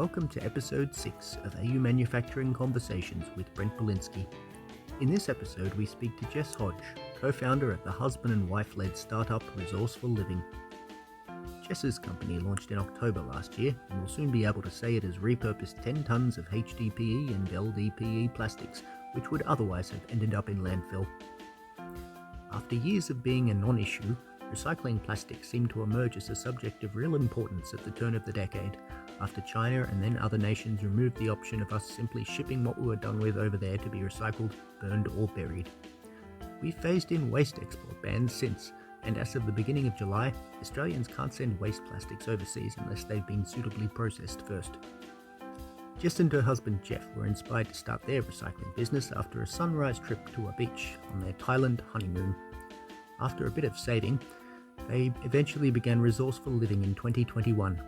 Welcome to episode 6 of AU Manufacturing Conversations with Brent Balinski. In this episode, we speak to Jess Hodge, co-founder at the husband and wife-led startup Resourceful Living. Jess's company launched in October last year and will soon be able to say it has repurposed 10 tons of HDPE and LDPE plastics, which would otherwise have ended up in landfill. After years of being a non-issue, recycling plastic seemed to emerge as a subject of real importance at the turn of the decade, after China and then other nations removed the option of us simply shipping what we were done with over there to be recycled, burned or buried. We've phased in waste export bans since, and as of the beginning of July, Australians can't send waste plastics overseas unless they've been suitably processed first. Jess and her husband Jeff were inspired to start their recycling business after a sunrise trip to a beach on their Thailand honeymoon. After a bit of saving, they eventually began Resourceful Living in 2021.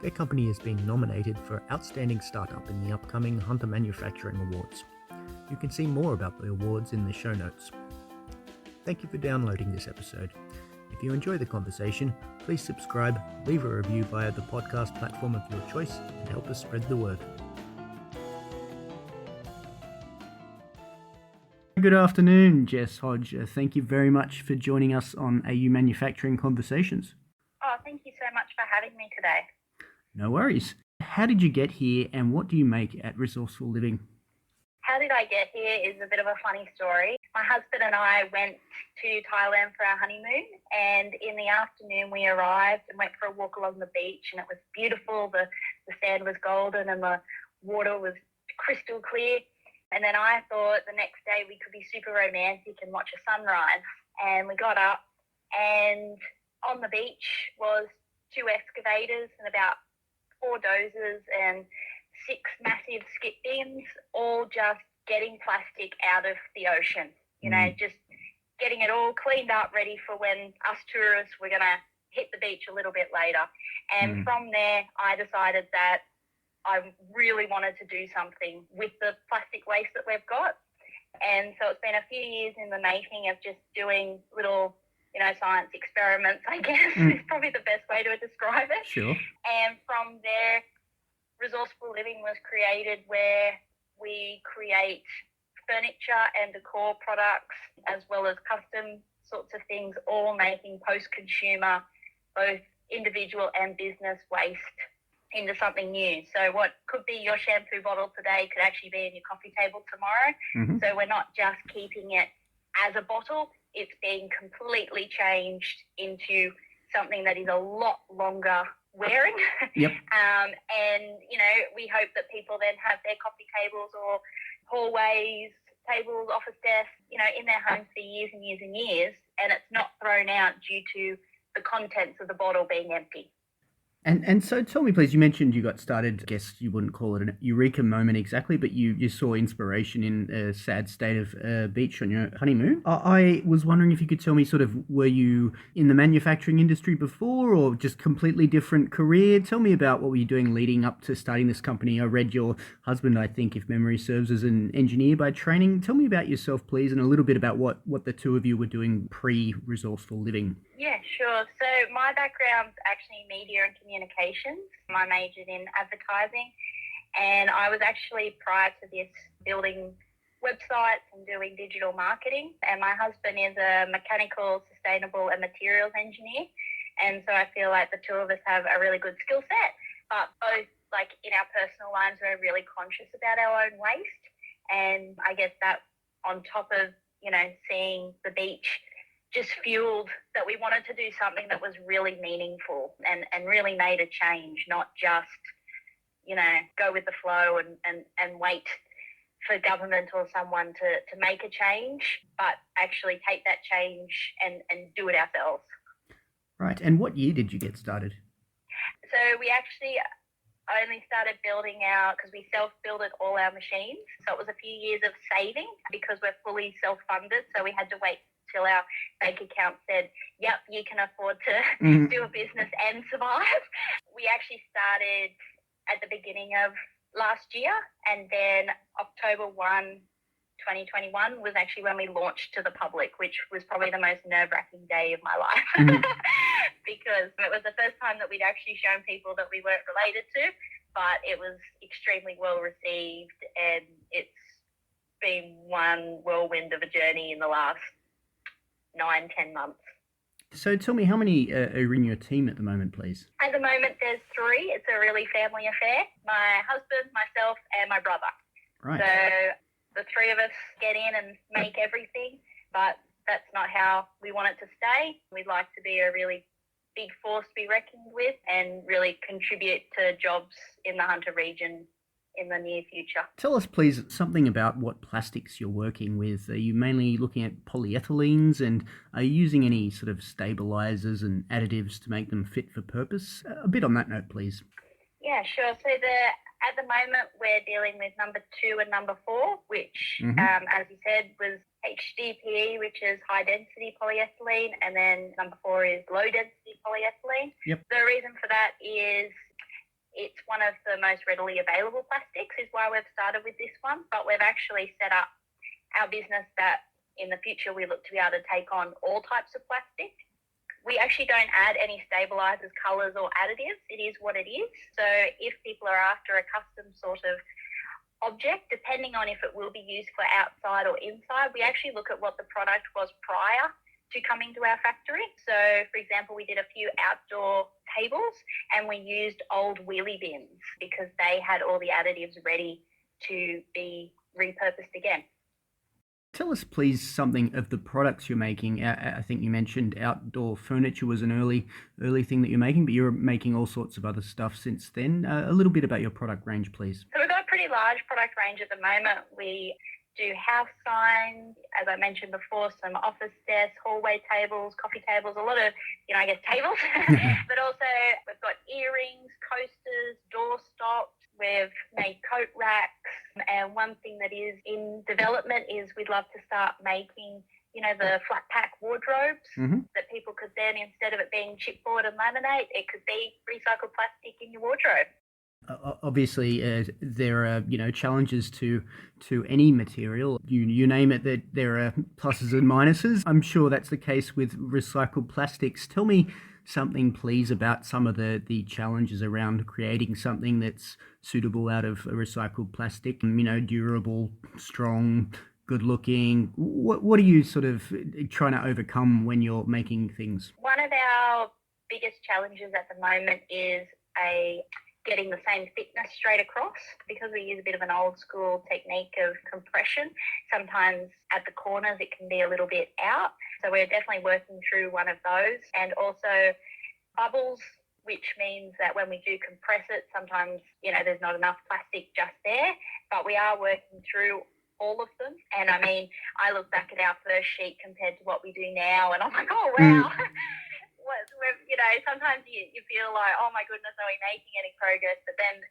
Their company has been nominated for Outstanding Startup in the upcoming Hunter Manufacturing Awards. You can see more about the awards in the show notes. Thank you for downloading this episode. If you enjoy the conversation, please subscribe, leave a review via the podcast platform of your choice, and help us spread the word. Good afternoon, Jess Hodge. Thank you very much for joining us on AU Manufacturing Conversations. Oh, thank you so much for having me today. No worries. How did you get here and what do you make at Resourceful Living? How did I get here is a bit of a funny story. My husband and I went to Thailand for our honeymoon, and in the afternoon we arrived and went for a walk along the beach, and it was beautiful. The sand was golden and the water was crystal clear. And then I thought the next day we could be super romantic and watch a sunrise. And we got up, and on the beach was 2 excavators and about 4 dozers and 6 massive skip bins, all just getting plastic out of the ocean. Just getting it all cleaned up, ready for when us tourists were going to hit the beach a little bit later. And from there, I decided that I really wanted to do something with the plastic waste that we've got. And so it's been a few years in the making of just doing little, science experiments, I guess, is probably the best way to describe it. Sure. And from there, Resourceful Living was created, where we create furniture and decor products as well as custom sorts of things, all making post-consumer, both individual and business waste into something new. So what could be your shampoo bottle today could actually be in your coffee table tomorrow. So we're not just keeping it as a bottle, it's being completely changed into something that is a lot longer wearing. Yep. And, we hope that people then have their coffee tables or hallways, tables, office desks, in their homes for years and years and years, and it's not thrown out due to the contents of the bottle being empty. And so tell me, please, you mentioned you got started, I guess you wouldn't call it an eureka moment exactly, but you saw inspiration in a sad state of beach on your honeymoon. I was wondering if you could tell me were you in the manufacturing industry before or just completely different career? Tell me about what were you doing leading up to starting this company. I read your husband, I think, if memory serves, as an engineer by training. Tell me about yourself, please, and a little bit about what the two of you were doing pre-Resourceful Living. Yeah, sure. So my background's actually media and communications. I majored in advertising, and I was actually, prior to this, building websites and doing digital marketing. And my husband is a mechanical, sustainable and materials engineer. And so I feel like the two of us have a really good skill set, but both, in our personal lives, we're really conscious about our own waste. And I guess that on top of, seeing the beach just fueled that we wanted to do something that was really meaningful and really made a change, not just, go with the flow and wait for government or someone to make a change, but actually take that change and do it ourselves. Right. And what year did you get started? So we actually only started building because we self-builded all our machines. So it was a few years of saving because we're fully self-funded. So we had to wait till our bank account said, yep, you can afford to do a business and survive. We actually started at the beginning of last year, and then October 1, 2021 was actually when we launched to the public, which was probably the most nerve-wracking day of my life because it was the first time that we'd actually shown people that we weren't related to. but it was extremely well received, and it's been one whirlwind of a journey in the last 9-10 months. So tell me, how many are in your team at the moment, please? At the moment, there's 3. It's a really family affair. My husband, myself, and my brother. Right. So the 3 of us get in and make everything, but that's not how we want it to stay. We'd like to be a really big force to be reckoned with and really contribute to jobs in the Hunter region in the near future. Tell us, please, something about what plastics you're working with. Are you mainly looking at polyethylenes, and are you using any sort of stabilizers and additives to make them fit for purpose? A bit on that note, please. Yeah, sure. So at the moment, we're dealing with number 2 and number 4, which, as you said, was HDPE, which is high density polyethylene, and then number 4 is low density polyethylene. Yep. The reason for that is it's one of the most readily available plastics, is why we've started with this one. But we've actually set up our business that in the future we look to be able to take on all types of plastic. We actually don't add any stabilizers, colors, or additives. It is what it is. So if people are after a custom sort of object, depending on if it will be used for outside or inside, we actually look at what the product was prior to coming to our factory. So, for example, we did a few outdoor tables and we used old wheelie bins because they had all the additives ready to be repurposed again. Tell us, please, something of the products you're making. I think you mentioned outdoor furniture was an early thing that you're making, but you're making all sorts of other stuff since then. A little bit about your product range, please. So we've got a pretty large product range at the moment. We do house signs, as I mentioned before, some office desks, hallway tables, coffee tables, a lot of, tables. But also we've got earrings, coasters, door stops. We've made coat racks. And one thing that is in development is we'd love to start making, the flat pack wardrobes that people could then, instead of it being chipboard and laminate, it could be recycled plastic in your wardrobe. Obviously, there are challenges to any material. You name it, that there are pluses and minuses. I'm sure that's the case with recycled plastics. Tell me something, please, about some of the challenges around creating something that's suitable out of a recycled plastic. Durable, strong, good looking. What are you sort of trying to overcome when you're making things? One of our biggest challenges at the moment is getting the same thickness straight across, because we use a bit of an old school technique of compression. Sometimes at the corners it can be a little bit out. So we're definitely working through one of those. And also bubbles, which means that when we do compress it, sometimes, there's not enough plastic just there. But we are working through all of them. And I mean, I look back at our first sheet compared to what we do now, and I'm like, oh, wow. Sometimes you feel like, oh my goodness, are we making any progress? But then,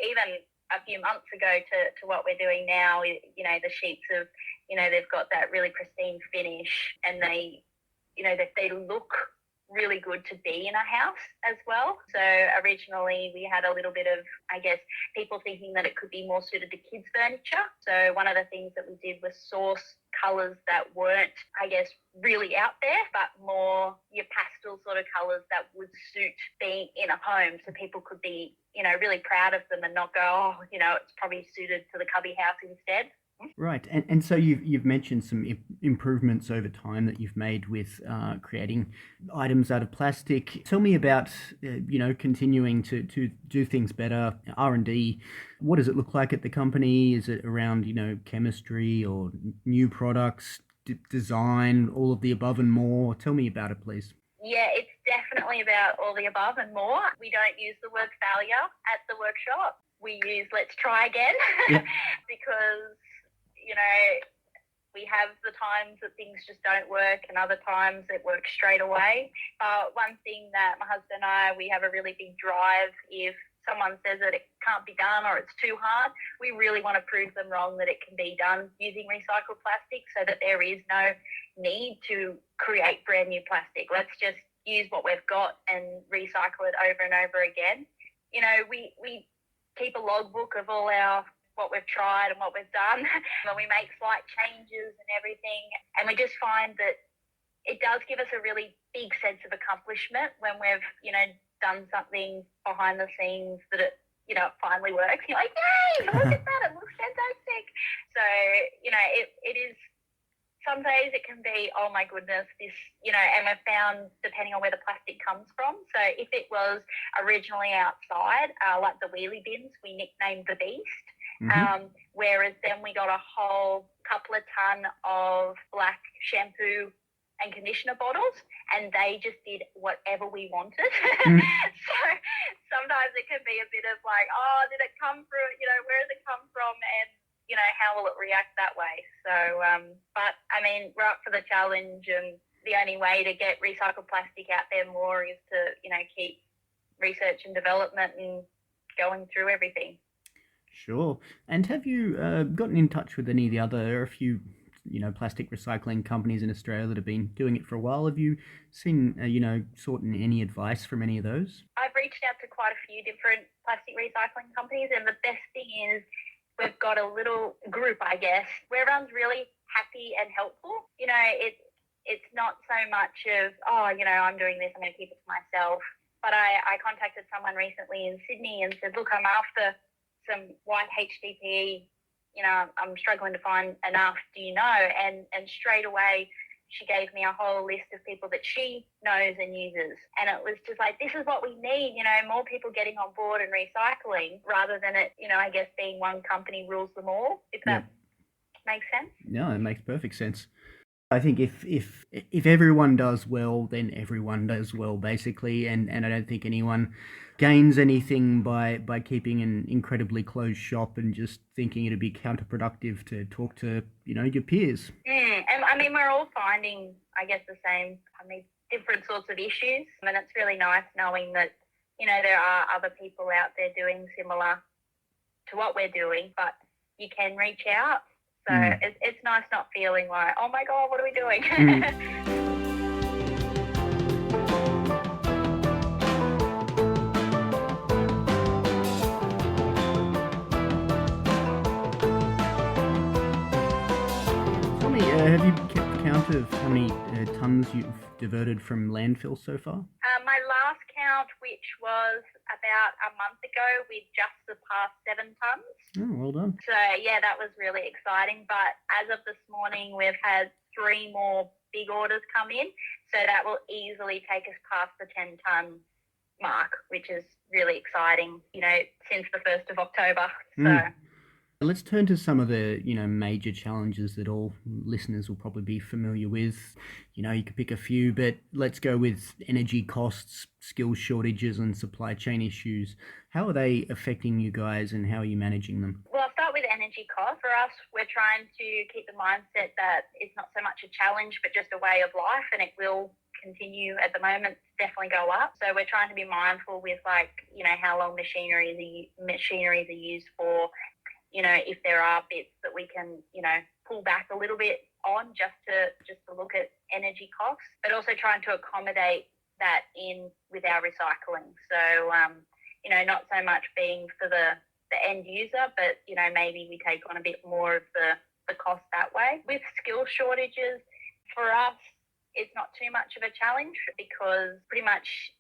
even a few months ago to what we're doing now, the sheets of, they've got that really pristine finish, and they look really good to be in a house as well. So originally we had a little bit of, people thinking that it could be more suited to kids' furniture. So one of the things that we did was source colours that weren't, really out there, but more your pastel sort of colours that would suit being in a home, so people could be, really proud of them and not go, oh, it's probably suited to the cubby house instead. Right, and so you've mentioned some improvements over time that you've made with creating items out of plastic. Tell me about continuing to do things better, R&D. What does it look like at the company? Is it around chemistry or new products, design, all of the above and more? Tell me about it, please. Yeah, it's definitely about all the above and more. We don't use the word failure at the workshop. We use let's try again. Yep. Because we have the times that things just don't work, and other times it works straight away. One thing that my husband and I, we have a really big drive. If someone says that it can't be done or it's too hard, we really want to prove them wrong that it can be done using recycled plastic, so that there is no need to create brand new plastic. Let's just use what we've got and recycle it over and over again. We keep a logbook of all what we've tried and what we've done, and we make slight changes and everything. And we just find that it does give us a really big sense of accomplishment when we've, done something behind the scenes that it it finally works. You're like, yay, look at that, it looks fantastic. So, it is, some days it can be, oh my goodness, this, and I've found depending on where the plastic comes from. So if it was originally outside, like the wheelie bins, we nicknamed the beast. Whereas then we got a whole couple of ton of black shampoo and conditioner bottles, and they just did whatever we wanted. So sometimes it can be a bit of like, oh, did it come through, where does it come from, and how will it react that way? So, but I mean, we're up for the challenge, and the only way to get recycled plastic out there more is to, keep research and development and going through everything. Sure. And have you gotten in touch with any of the other, a few, plastic recycling companies in Australia that have been doing it for a while? Have you seen, sought any advice from any of those? I've reached out to quite a few different plastic recycling companies, and the best thing is we've got a little group, I guess, where everyone's really happy and helpful. It's not so much of, oh, I'm doing this, I'm going to keep it to myself. But I contacted someone recently in Sydney and said, look, I'm after some white HDPE, I'm struggling to find enough, do you know? And straight away, she gave me a whole list of people that she knows and uses. And it was just like, this is what we need, more people getting on board and recycling rather than it, I guess being one company rules them all, if that makes sense. No, it makes perfect sense. I think if everyone does well, then everyone does well, basically, and I don't think anyone gains anything by keeping an incredibly closed shop and just thinking it'd be counterproductive to talk to your peers. And I mean, we're all finding, I guess, the same, different sorts of issues, and it's really nice knowing that there are other people out there doing similar to what we're doing, but you can reach out. So it's nice not feeling like, oh my God, what are we doing? Tell me, have you kept count of how many tons you've diverted from landfill so far? My last count, which was about a month ago, we just surpassed 7 tons. Oh, well done. So, yeah, that was really exciting. But as of this morning, we've had 3 more big orders come in. So that will easily take us past the 10-ton mark, which is really exciting, since the 1st of October. So. Let's turn to some of the, major challenges that all listeners will probably be familiar with. You could pick a few, but let's go with energy costs, skill shortages, and supply chain issues. How are they affecting you guys, and how are you managing them? Well, I'll start with energy costs. For us, we're trying to keep the mindset that it's not so much a challenge, but just a way of life, and it will continue at the moment to definitely go up. So we're trying to be mindful with, how long machineries are used for. If there are bits that we can, pull back a little bit on just to look at energy costs, but also trying to accommodate that in with our recycling. So, not so much being for the end user, but, maybe we take on a bit more of the cost that way. With skill shortages, for us, it's not too much of a challenge because pretty much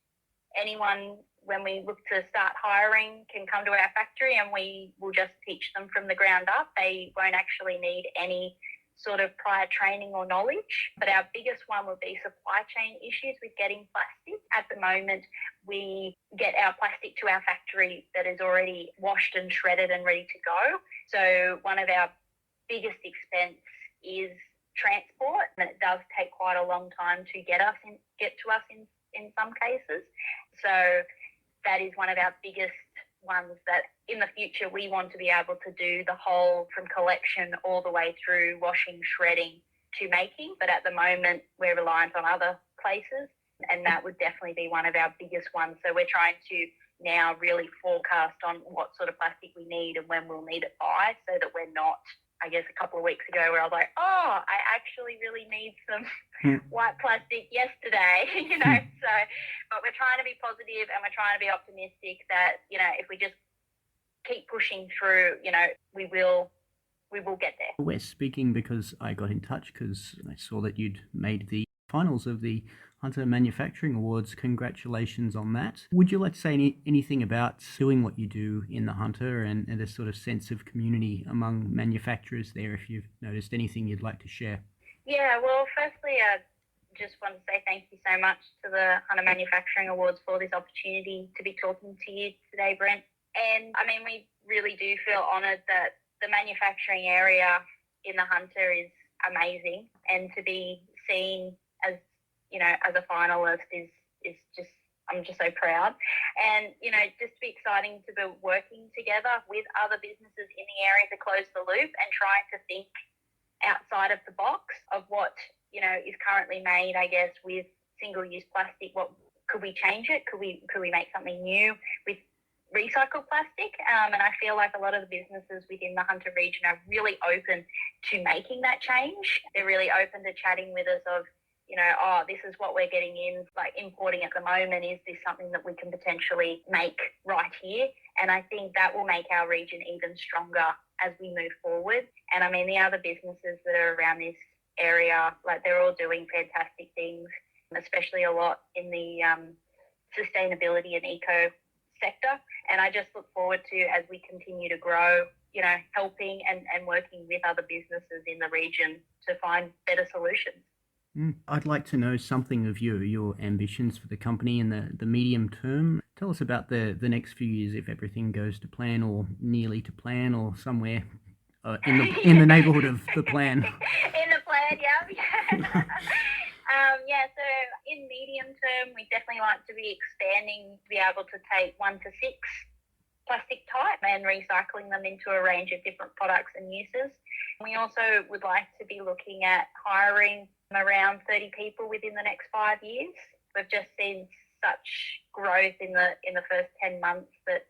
anyone, when we look to start hiring, can come to our factory and we will just teach them from the ground up. They won't actually need any sort of prior training or knowledge. But our biggest one would be supply chain issues with getting plastic. At the moment, we get our plastic to our factory that is already washed and shredded and ready to go. So one of our biggest expense is transport, and it does take quite a long time to get to us in some cases. So that is one of our biggest ones that in the future we want to be able to do the whole from collection all the way through washing, shredding to making. But at the moment we're reliant on other places, and that would definitely be one of our biggest ones. So we're trying to now really forecast on what sort of plastic we need and when we'll need it by, so that we're not, I guess a couple of weeks ago where I was like, oh, I actually really need some white plastic yesterday, So, but we're trying to be positive and we're trying to be optimistic that, if we just keep pushing through, we will get there. We're speaking because I got in touch because I saw that you'd made the finals of the Hunter Manufacturing Awards. Congratulations on that. Would you like to say anything about doing what you do in the Hunter and a sort of sense of community among manufacturers there, if you've noticed anything you'd like to share? Yeah, well, firstly, I just want to say thank you so much to the Hunter Manufacturing Awards for this opportunity to be talking to you today, Brent. And I mean, we really do feel honoured that the manufacturing area in the Hunter is amazing, and to be seen as, you know, as a finalist is just, I'm just so proud. And, you know, just to be exciting to be working together with other businesses in the area to close the loop and trying to think outside of the box of what, you know, is currently made, I guess, with single-use plastic. What could we change it? Could we make something new with recycled plastic? And I feel like a lot of the businesses within the Hunter region are really open to making that change. They're really open to chatting with us of, you know, oh, this is what we're getting in, like importing at the moment. Is this something that we can potentially make right here? And I think that will make our region even stronger as we move forward. And I mean, the other businesses that are around this area, like, they're all doing fantastic things, especially a lot in the sustainability and eco sector. And I just look forward to, as we continue to grow, you know, helping and working with other businesses in the region to find better solutions. I'd like to know something of your ambitions for the company in the medium term. Tell us about the next few years, if everything goes to plan or nearly to plan, or somewhere in the neighbourhood of the plan. In the plan, yeah. So in medium term, we definitely like to be expanding to be able to take 1 to 6 plastic type and recycling them into a range of different products and uses. We also would like to be looking at hiring around 30 people within the next 5 years. We've just seen such growth in the first 10 months that,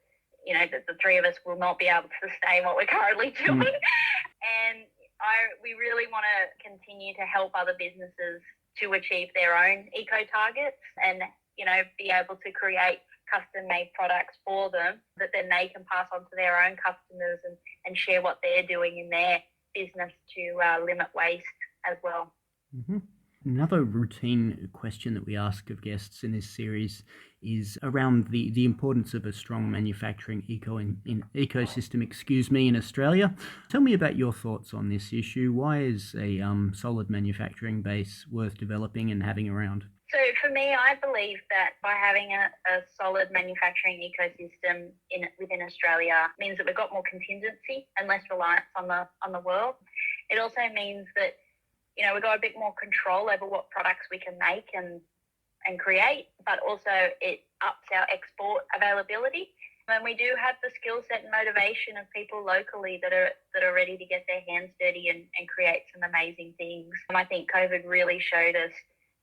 you know, that the three of us will not be able to sustain what we're currently doing. And we really want to continue to help other businesses to achieve their own eco targets and, you know, be able to create custom-made products for them that then they can pass on to their own customers and share what they're doing in their business to limit waste as well. Mm-hmm. Another routine question that we ask of guests in this series is around the importance of a strong manufacturing ecosystem, in Australia. Tell me about your thoughts on this issue. Why is a solid manufacturing base worth developing and having around? So for me, I believe that by having a solid manufacturing ecosystem within Australia means that we've got more contingency and less reliance on the world. It also means that, you know, we've got a bit more control over what products we can make and create, but also it ups our export availability. And we do have the skill set and motivation of people locally that are ready to get their hands dirty and create some amazing things. And I think COVID really showed us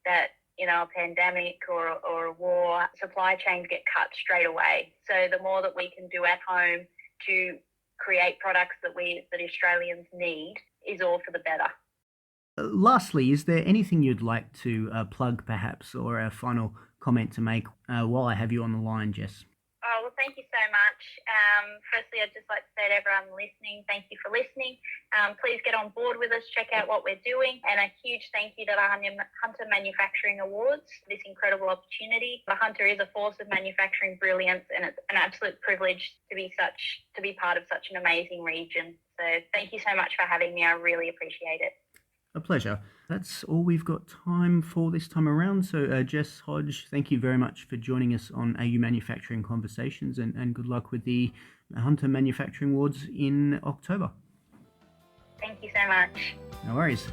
that, you know, a pandemic or a war, supply chains get cut straight away. So the more that we can do at home to create products that Australians need is all for the better. Lastly, is there anything you'd like to plug, perhaps, or a final comment to make while I have you on the line, Jess? Oh, well, thank you so much. Firstly, I'd just like to say to everyone listening, thank you for listening. Please get on board with us, check out what we're doing, and a huge thank you to the Hunter Manufacturing Awards for this incredible opportunity. The Hunter is a force of manufacturing brilliance, and it's an absolute privilege to be part of such an amazing region. So thank you so much for having me. I really appreciate it. A pleasure. That's all we've got time for this time around. So, Jess Hodge, thank you very much for joining us on AU Manufacturing Conversations, and good luck with the Hunter Manufacturing Awards in October. Thank you so much. No worries.